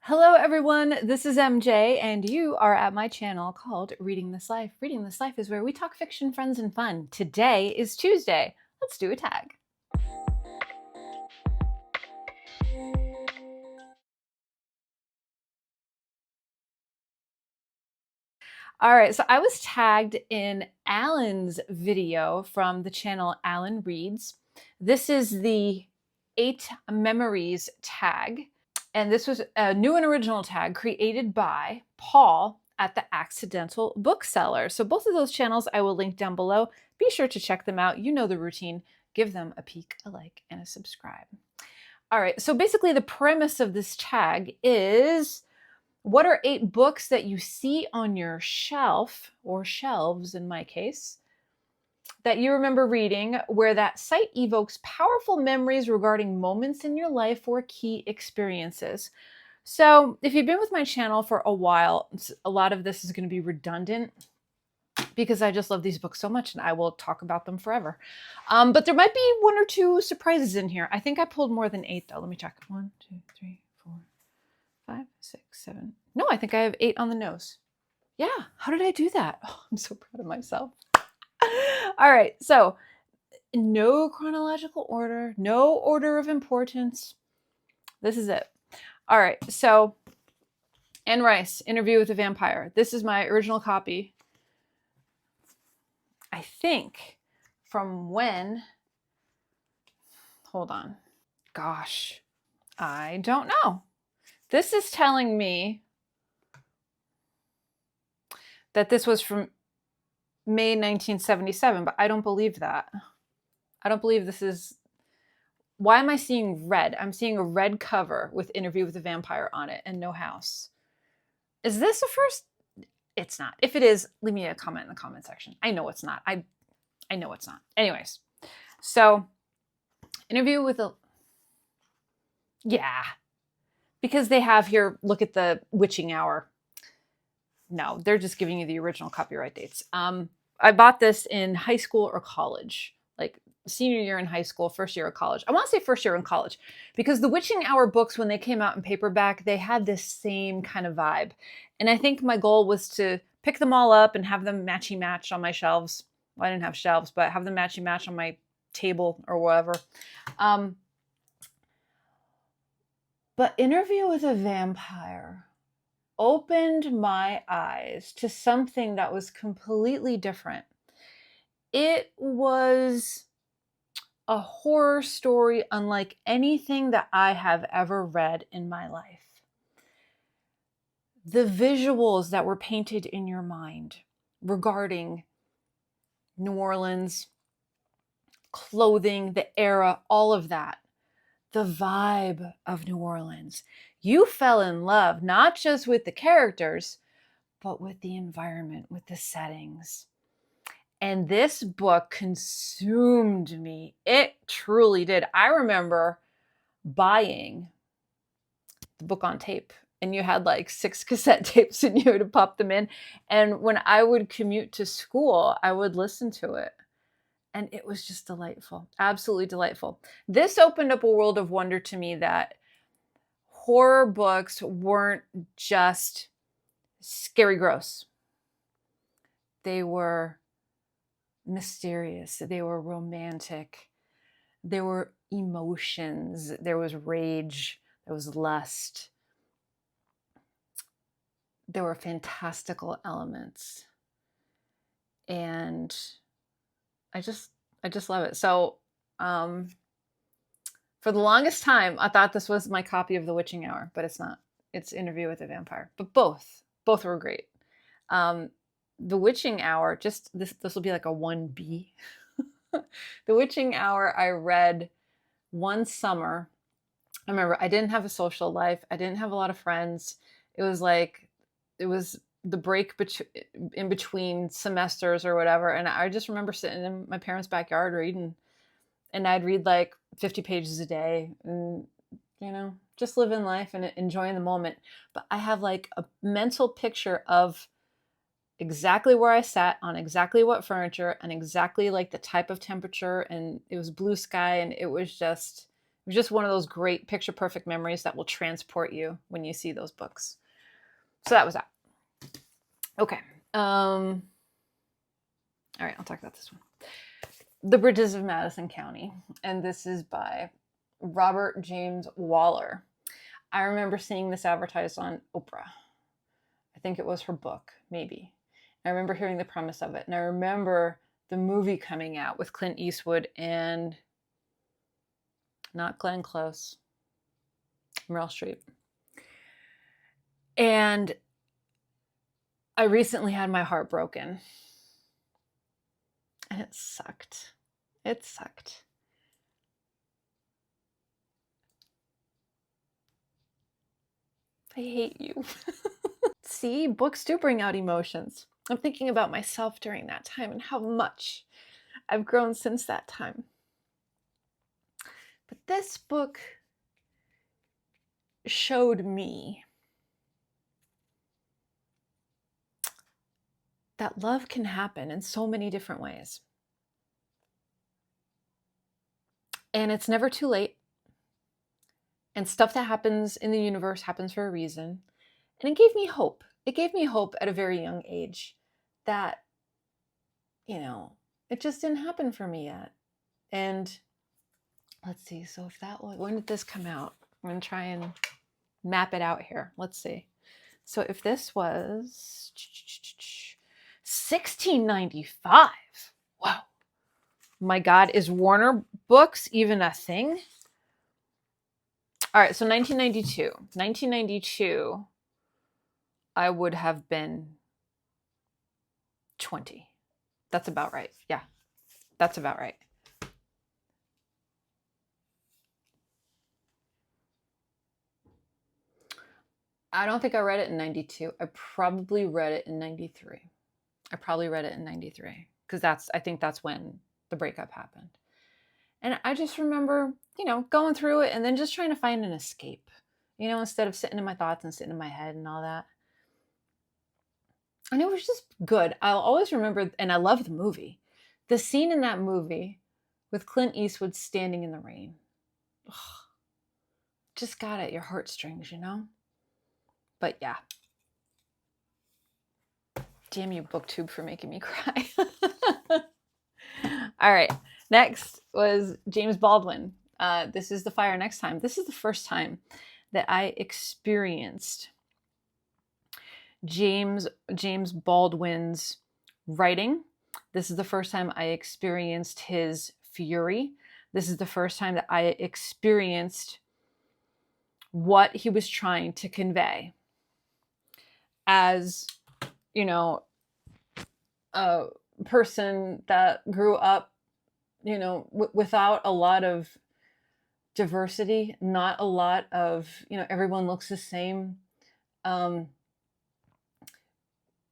Hello everyone, this is MJ and you are at my channel called Reading This Life. Reading This Life is where we talk fiction, friends, and fun. Today is Tuesday. Let's do a tag. All right, so I was tagged in Alan's video from the channel Alan Reads. This is the 8 Memories tag. And this was a new and original tag created by Paul at the Accidental Bookseller. So both of those channels I will link down below. Be sure to check them out. You know the routine. Give them a peek, a like, and a subscribe. All right, so basically the premise of this tag is, what are 8 books that you see on your shelf, or shelves in my case, that you remember reading where that site evokes powerful memories regarding moments in your life or key experiences? So if you've been with my channel for a while, a lot of this is going to be redundant because I just love these books so much and I will talk about them forever. But there might be 1 or 2 surprises in here. I think I pulled more than 8 though. Let me check. 1, 2, 3, 4, 5, 6, 7. No, I think I have 8 on the nose. Yeah, how did I do that? Oh, I'm so proud of myself. All right, so no chronological order, no order of importance. This is it. All right, so Anne Rice, Interview with a Vampire. This is my original copy. I think from when, hold on. Gosh, I don't know. This is telling me that this was from May 1977, but I don't believe that. I don't believe this is. Why am I seeing red? I'm seeing a red cover with Interview with a Vampire on it and no house. Is this a first? It's not. If it is, leave me a comment in the comment section. I know it's not. I know it's not. Anyways, so Interview with a, yeah, because they have here, look at the witching hour. No, they're just giving you the original copyright dates. I bought this in high school or college, like senior year in high school, first year of college. I want to say first year in college because the witching hour books, when they came out in paperback, they had this same kind of vibe. And I think my goal was to pick them all up and have them matchy match on my shelves. Well, I didn't have shelves, but have them matchy match on my table or whatever. But Interview with a Vampire opened my eyes to something that was completely different. It was a horror story unlike anything that I have ever read in my life. The visuals that were painted in your mind regarding New Orleans, clothing, the era, all of that, the vibe of New Orleans. You fell in love not just with the characters, but with the environment, with the settings. And this book consumed me. It truly did. I remember buying the book on tape, and you had like 6 cassette tapes and you would pop them in. And when I would commute to school, I would listen to it. And it was just delightful, absolutely delightful. This opened up a world of wonder to me, that horror books weren't just scary gross. They were mysterious, they were romantic, there were emotions, there was rage, there was lust, there were fantastical elements. And I just love it. So for the longest time, I thought this was my copy of The Witching Hour, but it's not. It's Interview with a Vampire. But both were great. The Witching Hour, just this will be like a 1B. The Witching Hour I read one summer. I remember I didn't have a social life. I didn't have a lot of friends. It was the break in between semesters or whatever. And I just remember sitting in my parents' backyard reading, and I'd read like 50 pages a day and, just living life and enjoying the moment. But I have like a mental picture of exactly where I sat on exactly what furniture and exactly like the type of temperature, and it was blue sky, and it was just was just one of those great picture perfect memories that will transport you when you see those books. So that was that. Okay. All right, I'll talk about this one. The Bridges of Madison County. And this is by Robert James Waller. I remember seeing this advertised on Oprah. I think it was her book, maybe. I remember hearing the premise of it. And I remember the movie coming out with Clint Eastwood and not Glenn Close, Meryl Streep. And I recently had my heart broken. And it sucked. It sucked. I hate you. See, books do bring out emotions. I'm thinking about myself during that time and how much I've grown since that time. But this book showed me that love can happen in so many different ways. And it's never too late. And stuff that happens in the universe happens for a reason. And it gave me hope. It gave me hope at a very young age that, you know, it just didn't happen for me yet. And let's see. So if that was, when did this come out? I'm going to try and map it out here. Let's see. So if this was 1695. Wow. My God, is Warner Books even a thing? All right, so 1992. 1992, I would have been 20. That's about right. Yeah, that's about right. I don't think I read it in 92. I probably read it in 93. I probably read it in 93 because I think that's when the breakup happened. And I just remember, you know, going through it and then just trying to find an escape, you know, instead of sitting in my thoughts and sitting in my head and all that. And it was just good. I'll always remember, and I love the movie. The scene in that movie with Clint Eastwood standing in the rain. Ugh, just got at your heartstrings, you know? But yeah. Damn you, BookTube, for making me cry. All right. Next was James Baldwin. This is The Fire Next Time. This is the first time that I experienced James Baldwin's writing. This is the first time I experienced his fury. This is the first time that I experienced what he was trying to convey as, you know, a person that grew up, you know, without a lot of diversity, not a lot of, you know, everyone looks the same.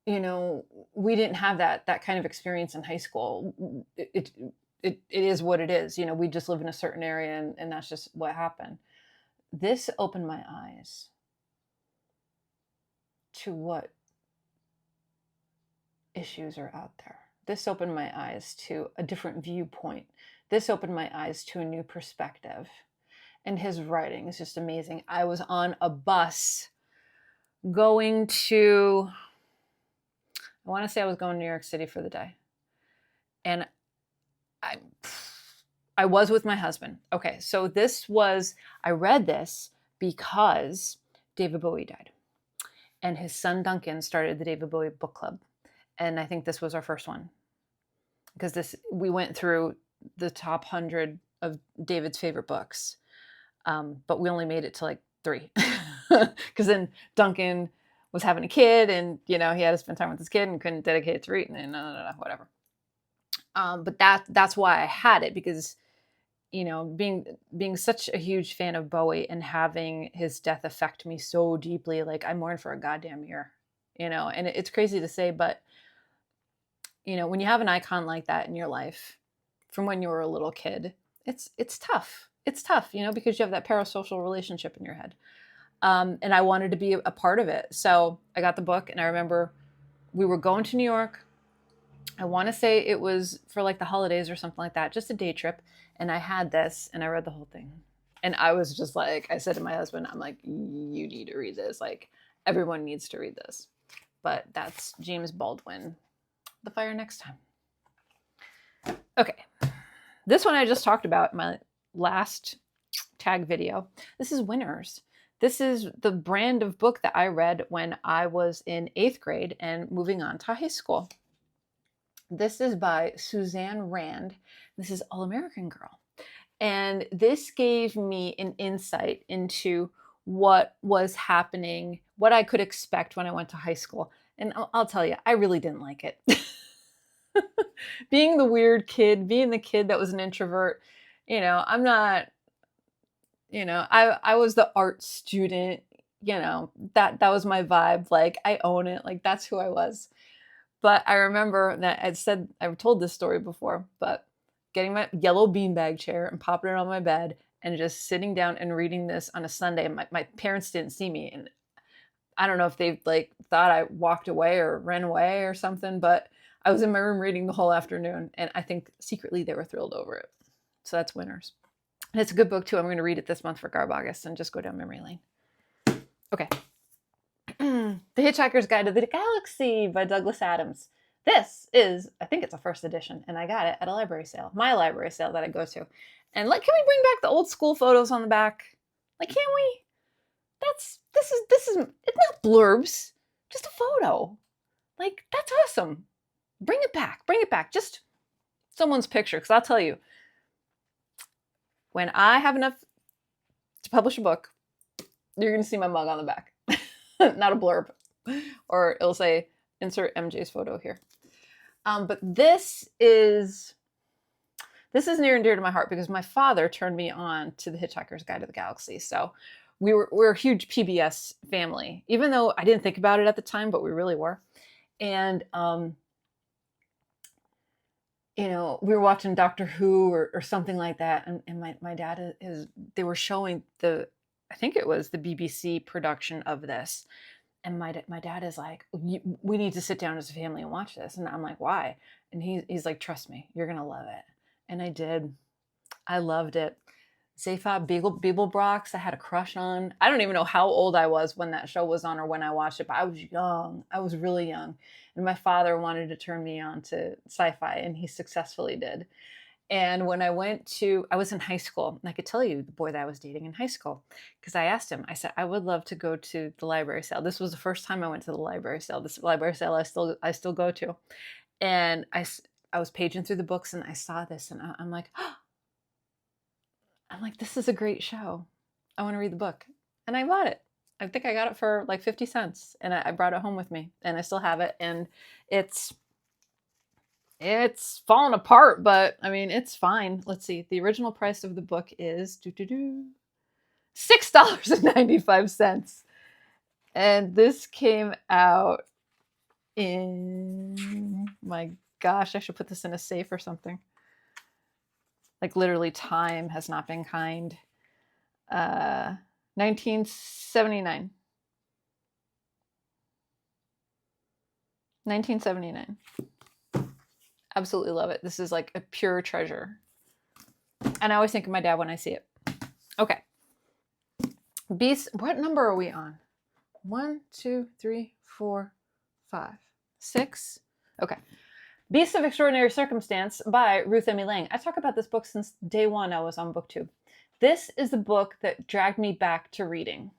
You know, we didn't have that kind of experience in high school. It is what it is. You know, we just live in a certain area and that's just what happened. This opened my eyes to what issues are out there. This opened my eyes to a different viewpoint. This opened my eyes to a new perspective. And his writing is just amazing. I was on a bus going to, I want to say I was going to New York City for the day. And I was with my husband. Okay, so I read this because David Bowie died. And his son Duncan started the David Bowie book club. And I think this was our first one. Because we went through the top 100 of David's favorite books. But we only made it to like 3. Because then Duncan was having a kid and, you know, he had to spend time with his kid and couldn't dedicate it to reading and whatever. But that's why I had it, because, you know, being such a huge fan of Bowie and having his death affect me so deeply, like I mourned for a goddamn year, you know, and it's crazy to say, but, you know, when you have an icon like that in your life from when you were a little kid, it's tough. It's tough, you know, because you have that parasocial relationship in your head. And I wanted to be a part of it. So I got the book and I remember we were going to New York. I want to say it was for like the holidays or something like that, just a day trip. And I had this and I read the whole thing. And I was just like, I said to my husband, I'm like, you need to read this. Like, everyone needs to read this. But that's James Baldwin, The Fire Next Time. Okay. This one I just talked about in my last tag video. This is Winners. This is the brand of book that I read when I was in 8th grade and moving on to high school. This is by Suzanne Rand. This is All American Girl. And this gave me an insight into what was happening, what I could expect when I went to high school. And I'll tell you, I really didn't like it. Being the weird kid, being the kid that was an introvert, I'm not, I was the art student, that was my vibe. Like, I own it. Like, that's who I was. But I remember that I've told this story before, but getting my yellow beanbag chair and popping it on my bed and just sitting down and reading this on a Sunday. My parents didn't see me. And I don't know if they thought I walked away or ran away or something, but I was in my room reading the whole afternoon. And I think secretly they were thrilled over it. So that's Winners. And it's a good book too. I'm going to read it this month for Garb August and just go down memory lane. Okay. The Hitchhiker's Guide to the Galaxy by Douglas Adams. This is, I think it's a first edition, and I got it at a library sale, my library sale that I go to. And can we bring back the old school photos on the back? Like, can we? This is, it's not blurbs, just a photo. Like, that's awesome. Bring it back. Just someone's picture, because I'll tell you, when I have enough to publish a book, you're going to see my mug on the back. Not a blurb. Or it'll say, insert MJ's photo here. But this is near and dear to my heart because my father turned me on to the Hitchhiker's Guide to the Galaxy. So we're a huge PBS family, even though I didn't think about it at the time, but we really were. And, we were watching Doctor Who or something like that. And my dad they were showing I think it was the BBC production of this. And my dad is like, we need to sit down as a family and watch this. And I'm like, why? And he's like, trust me, you're going to love it. And I did. I loved it. Zaphod Beeblebrox, I had a crush on. I don't even know how old I was when that show was on or when I watched it, but I was young. I was really young. And my father wanted to turn me on to sci-fi, and he successfully did. And when I was in high school, and I could tell you the boy that I was dating in high school, because I asked him, I said, I would love to go to the library sale. This was the first time I went to the library sale. This library sale I still go to. And I was paging through the books and I saw this and I'm like, this is a great show. I want to read the book. And I bought it. I think I got it for like 50 cents and I brought it home with me and I still have it. And it's fallen apart, but I mean, it's fine. Let's see. The original price of the book is $6.95. And this came out in, my gosh, I should put this in a safe or something. Like literally time has not been kind. 1979. 1979. Absolutely love it. This is like a pure treasure. And I always think of my dad when I see it. Okay. Beasts, what number are we on? 1, 2, 3, 4, 5, 6. Okay. Beasts of Extraordinary Circumstance by Ruth Emmy Lang. I talk about this book since day one I was on BookTube. This is the book that dragged me back to reading.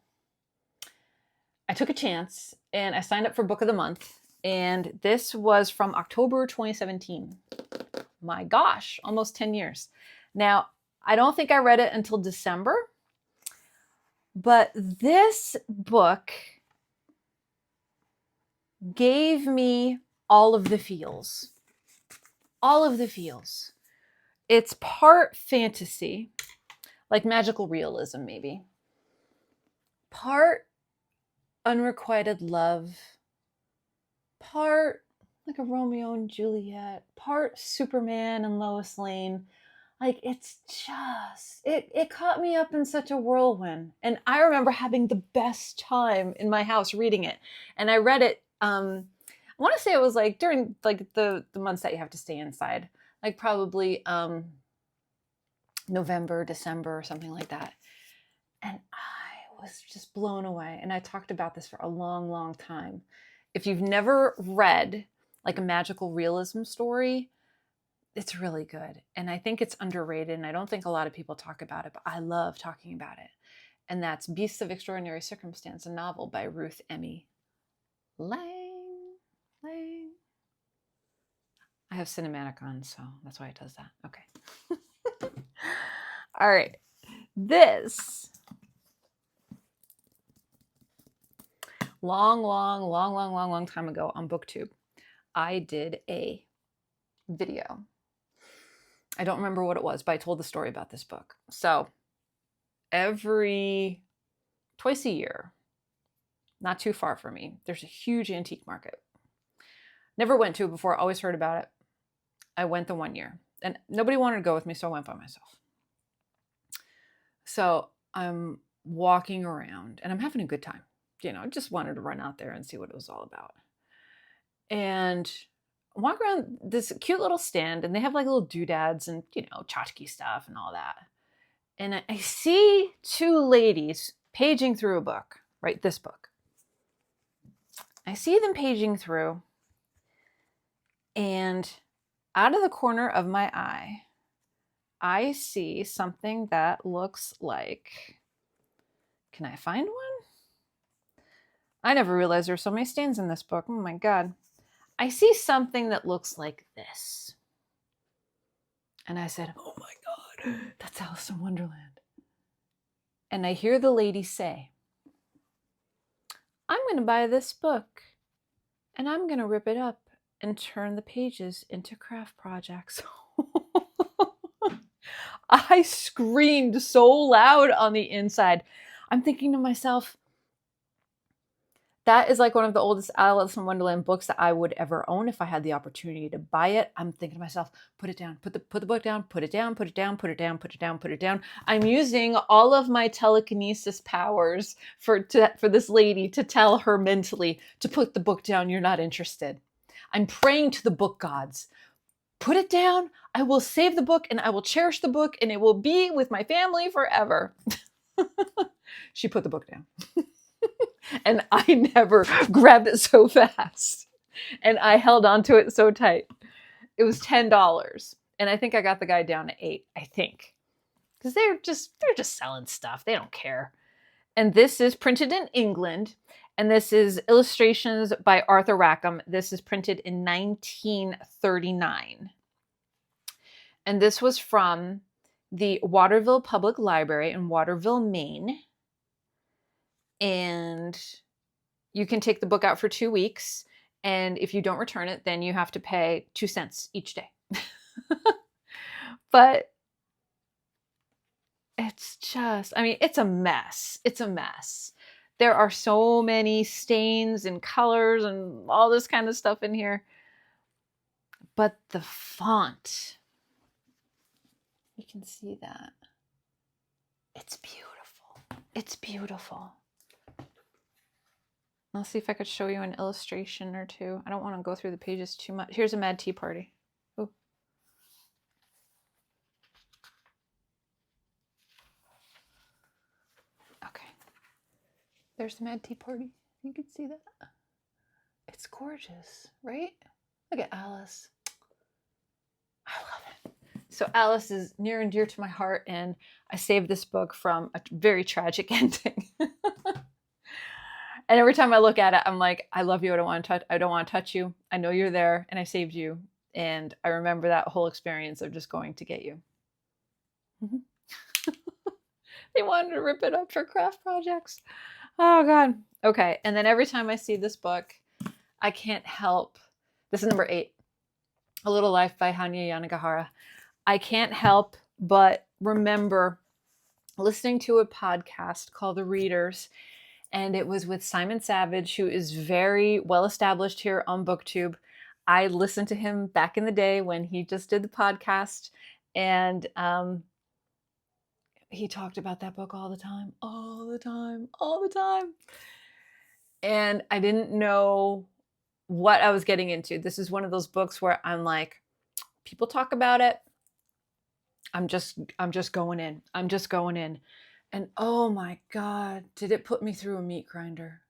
I took a chance and I signed up for Book of the Month. And this was from October 2017. My gosh, almost 10 years. Now, I don't think I read it until December. But this book gave me all of the feels. All of the feels. It's part fantasy, like magical realism maybe. Part unrequited love. Part like a Romeo and Juliet. Part Superman and Lois Lane. Like it's just, it caught me up in such a whirlwind. And I remember having the best time in my house reading it. And I read it, I want to say it was like during like the months that you have to stay inside. Like probably November, December, or something like that. And I was just blown away. And I talked about this for a long, long time. If you've never read like a magical realism story, it's really good. And I think it's underrated. And I don't think a lot of people talk about it, but I love talking about it. And that's Beasts of Extraordinary Circumstance, a novel by Ruth Emmy Lang. I have cinematic on, so that's why it does that. Okay. All right. This long time ago on BookTube, I did a video. I don't remember what it was, but I told the story about this book. So twice a year, not too far from me, there's a huge antique market. Never went to it before, always heard about it. I went the one year and nobody wanted to go with me, so I went by myself. So I'm walking around and I'm having a good time. You know, just wanted to run out there and see what it was all about. And I walk around this cute little stand and they have like little doodads and, you know, tchotchke stuff and all that. And I see two ladies paging through a book, right? This book. I see them paging through, and out of the corner of my eye, I see something that looks like, can I find one? I never realized there were so many stains in this book. Oh my God. I see something that looks like this. And I said, oh my God, that's Alice in Wonderland. And I hear the lady say, I'm going to buy this book and I'm going to rip it up and turn the pages into craft projects. I screamed so loud on the inside. I'm thinking to myself, that is like one of the oldest Alice in Wonderland books that I would ever own if I had the opportunity to buy it. I'm thinking to myself, put it down, put the book down, put it down, put it down, put it down, put it down, put it down. I'm using all of my telekinesis powers for this lady to tell her mentally to put the book down. You're not interested. I'm praying to the book gods. Put it down. I will save the book and I will cherish the book and it will be with my family forever. She put the book down. And I never grabbed it so fast. And I held onto it so tight. It was $10. And I think I got the guy down to $8, I think. Because they're just selling stuff. They don't care. And this is printed in England. And this is illustrations by Arthur Rackham. This is printed in 1939. And this was from the Waterville Public Library in Waterville, Maine. And you can take the book out for 2 weeks. And if you don't return it, then you have to pay 2 cents each day. But it's just, I mean, it's a mess. It's a mess. There are so many stains and colors and all this kind of stuff in here. But the font, you can see that. It's beautiful. It's beautiful. I'll see if I could show you an illustration or two. I don't want to go through the pages too much. Here's a Mad Tea Party. Ooh. Okay. There's the Mad Tea Party. You can see that. It's gorgeous, right? Look at Alice. I love it. So Alice is near and dear to my heart, and I saved this book from a very tragic ending. And every time I look at it, I'm like, I love you. I don't want to touch you. I know you're there and I saved you. And I remember that whole experience of just going to get you. They wanted to rip it up for craft projects. Oh God. Okay. And then every time I see this book, I can't help. This is number 8, A Little Life by Hanya Yanagihara. I can't help but remember listening to a podcast called The Readers. And it was with Simon Savage, who is very well established here on BookTube. I listened to him back in the day when he just did the podcast. And he talked about that book all the time. And I didn't know what I was getting into. This is one of those books where I'm like, people talk about it. I'm just going in. I'm just going in. And oh my God, did it put me through a meat grinder?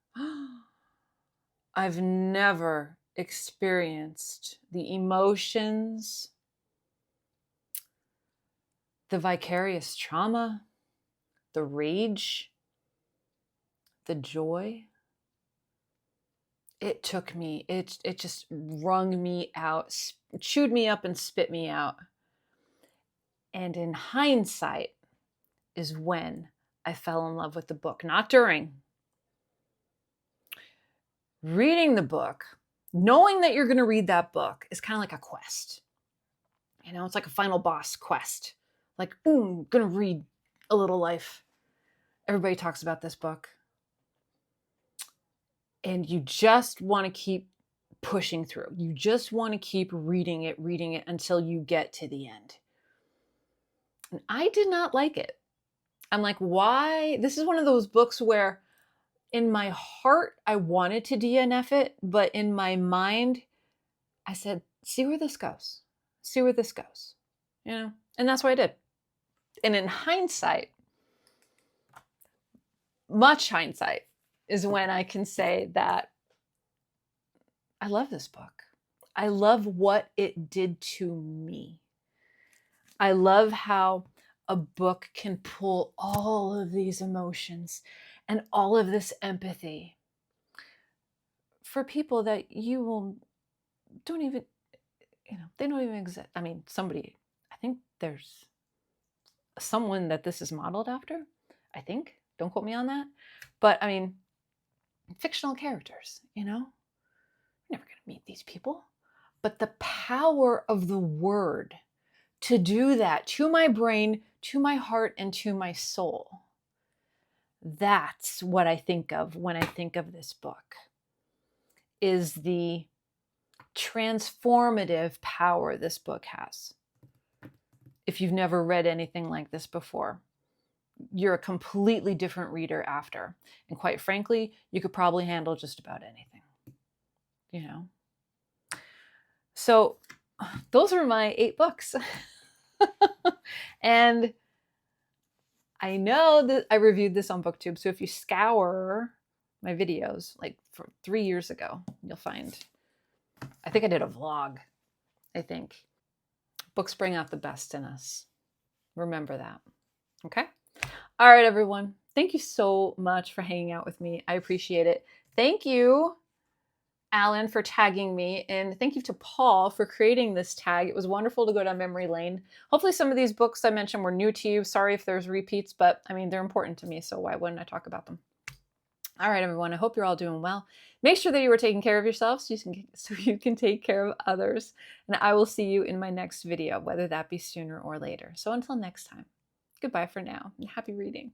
I've never experienced the emotions, the vicarious trauma, the rage, the joy. It took me, it just wrung me out, chewed me up and spit me out. And in hindsight is when I fell in love with the book, not during. Reading the book, knowing that you're going to read that book is kind of like a quest. You know, it's like a final boss quest. Like, ooh, I'm going to read A Little Life. Everybody talks about this book. And you just want to keep pushing through. You just want to keep reading it until you get to the end. And I did not like it. I'm like, why? This is one of those books where in my heart, I wanted to DNF it, but in my mind, I said, see where this goes. See where this goes. You know? And that's what I did. And in hindsight, much hindsight, is when I can say that I love this book. I love what it did to me. I love how a book can pull all of these emotions and all of this empathy for people that don't even, they don't even exist. I mean, I think there's someone that this is modeled after, I think. Don't quote me on that. But I mean, fictional characters, you're never going to meet these people. But the power of the word to do that to my brain, to my heart, and to my soul. That's what I think of when I think of this book, is the transformative power this book has. If you've never read anything like this before, you're a completely different reader after. And quite frankly, you could probably handle just about anything, So those are my 8 books. And I know that I reviewed this on BookTube. So if you scour my videos, like from 3 years ago, you'll find, I think I did a vlog, I think. Books bring out the best in us. Remember that. Okay? All right, everyone. Thank you so much for hanging out with me. I appreciate it. Thank you, Alan, for tagging me. And thank you to Paul for creating this tag. It was wonderful to go down memory lane. Hopefully some of these books I mentioned were new to you. Sorry if there's repeats, but I mean, they're important to me, so why wouldn't I talk about them? All right, everyone. I hope you're all doing well. Make sure that you are taking care of yourselves so you can take care of others. And I will see you in my next video, whether that be sooner or later. So until next time, goodbye for now and happy reading.